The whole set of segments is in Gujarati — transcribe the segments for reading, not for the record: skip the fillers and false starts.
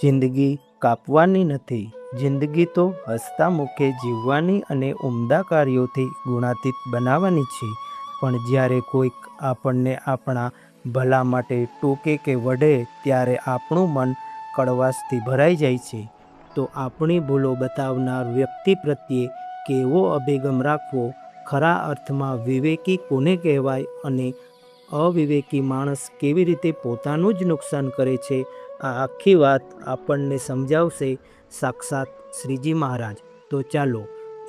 જિંદગી કાપવાની નથી, જિંદગી તો હસતા મુખે જીવવાની અને ઉમદા કાર્યોથી ગુણાતીત બનાવવાની છે. પણ જ્યારે કોઈક આપણને આપણા ભલા માટે ટોકે કે વઢે ત્યારે આપણું મન કડવાશથી ભરાઈ જાય છે. તો આપણી ભૂલો બતાવનાર વ્યક્તિ પ્રત્યે કેવો અભિગમ રાખવો, ખરા અર્થમાં વિવેકી કોને કહેવાય અને અવિવેકી માણસ કેવી રીતે પોતાનું જ નુકસાન કરે છે, આ આખી વાત આપણને સમજાવશે સાક્ષાત શ્રીજી મહારાજ. તો ચાલો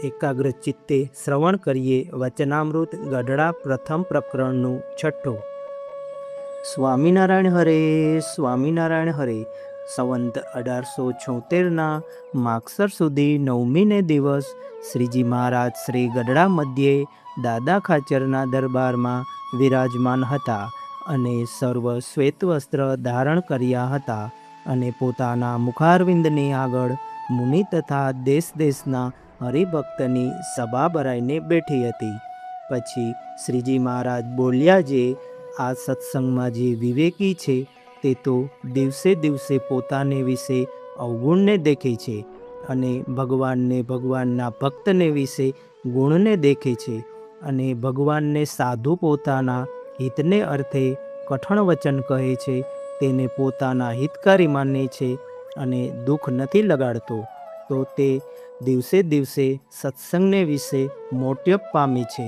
એકાગ્ર ચિત્તે શ્રવણ કરીએ વચનામૃત ગઢડા પ્રથમ પ્રકરણનું છઠ્ઠું. સ્વામિનારાયણ હરે, સ્વામિનારાયણ હરે. સંવંત 1876ના માગસર સુધી 9મીને દિવસ શ્રીજી મહારાજ શ્રી ગઢડા મધ્યે દાદા ખાચરના દરબારમાં વિરાજમાન હતા અને સર્વ શ્વેત વસ્ત્ર ધારણ કર્યા હતા અને પોતાના મુખારવિંદની આગળ મુનિ તથા દેશ દેશના હરિભક્તની સભા ભરાઈને બેઠી હતી. પછી શ્રીજી મહારાજ બોલ્યા, જે આ સત્સંગમાં જે વિવેકી છે તે તો દિવસે દિવસે પોતાને વિશે અવગુણને દેખે છે અને ભગવાનને ભગવાનના ભક્તને વિશે ગુણને દેખે છે અને ભગવાનને સાધુ પોતાના હિતને અર્થે કઠણ વચન કહે છે, તેને પોતાના હિતકારી માને છે અને દુઃખ નથી લગાડતો, તો તે દિવસે દિવસે સત્સંગને વિશે મોટપ પામે છે.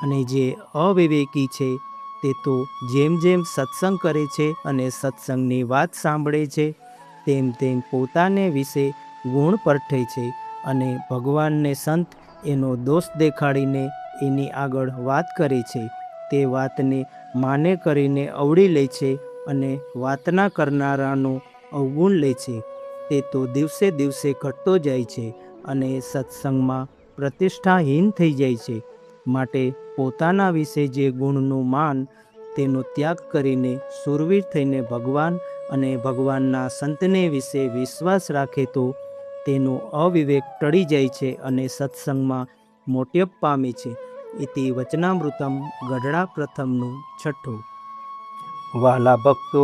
અને જે અવિવેકી છે તે તો જેમ જેમ સત્સંગ કરે છે અને સત્સંગની વાત સાંભળે છે તેમ તેમ પોતાને વિશે ગુણ પરઠે છે અને ભગવાનને સંત એનો દોષ દેખાડીને એની આગળ વાત કરે છે. તે વાતને માને કરીને અવળી લે છે અને વાતના કરનારાનો અવગુણ લે છે. તે તો દિવસે દિવસે ઘટતો જાય છે અને સત્સંગમાં પ્રતિષ્ઠાહીન થઈ જાય છે. માટે પોતાના વિશે જે ગુણનું માન તેનો ત્યાગ કરીને સુરવીર થઈને ભગવાન અને ભગવાનના સંતને વિશે વિશ્વાસ રાખે તો તેનો અવિવેક ટળી જાય છે અને સત્સંગમાં મોટપ પામે છે. ઇતિ વચનામૃતમ ગઢડા પ્રથમનું છઠ્ઠું. વહાલા ભક્તો,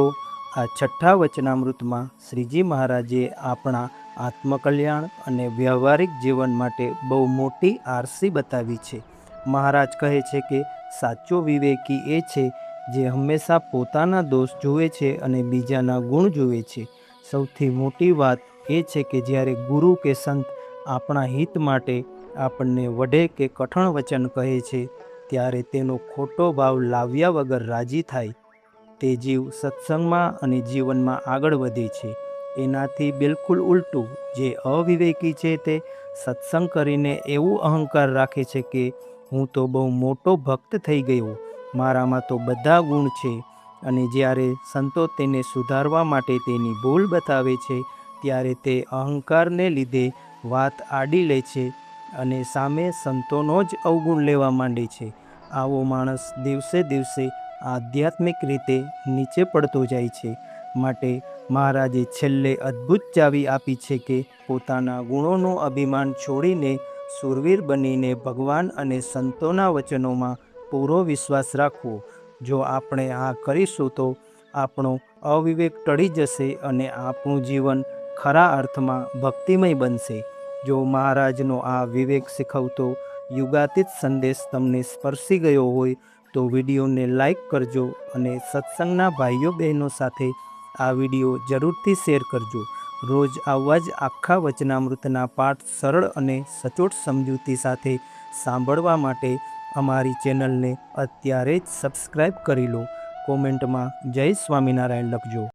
આ છઠ્ઠા વચનામૃતમાં શ્રીજી મહારાજે આપણા આત્મકલ્યાણ અને વ્યવહારિક જીવન માટે બહુ મોટી આરસી બતાવી છે. મહારાજ કહે છે કે સાચો વિવેકી એ છે જે હંમેશા પોતાના દોષ જુએ છે અને બીજાના ગુણ જુએ છે. સૌથી મોટી વાત એ છે કે જ્યારે ગુરુ કે સંત આપણા હિત માટે આપણને વઢે કે કઠણ વચન કહે છે ત્યારે તેનો ખોટો ભાવ લાવ્યા વગર રાજી થાય. તે જીવ સત્સંગમાં અને જીવનમાં આગળ વધે છે. એનાથી બિલકુલ ઉલટું જે અવિવેકી છે તે સત્સંગ કરીને એવું અહંકાર રાખે છે કે હું તો બહુ મોટો ભક્ત થઈ ગયો, મારામાં તો બધા ગુણ છે. અને જ્યારે સંતો તેને સુધારવા માટે તેની ભૂલ બતાવે છે ત્યારે તે અહંકારને લીધે વાત આડી લે છે અને સામે સંતોનો જ અવગુણ લેવા માંડે છે. આવો માણસ દિવસે દિવસે આધ્યાત્મિક રીતે નીચે પડતો જાય છે. માટે મહારાજે છેલ્લે અદ્ભુત ચાવી આપી છે કે પોતાના ગુણોનું અભિમાન છોડીને સુરવીર બનીને ભગવાન અને સંતોના વચનોમાં પૂરો વિશ્વાસ રાખવો. જો આપણે આ કરીશું તો આપણો અવિવેક ટળી જશે અને આપણું જીવન ખરા અર્થમાં ભક્તિમય બનશે. જો મહારાજનો આ વિવેક શીખવતો યુગાતીત સંદેશ તમને સ્પર્શી ગયો હોય તો વિડીયોને લાઈક કરજો અને સત્સંગના ભાઈઓ બહેનો સાથે આ વિડીયો જરૂરથી શેર કરજો. રોજ આવા જ આખા વચનામૃતના પાઠ સરળ અને સચોટ સમજૂતી સાથે સાંભળવા માટે અમારી ચેનલને અત્યારે જ સબસ્ક્રાઈબ કરી લો. કોમેન્ટમાં જય સ્વામિનારાયણ લખજો.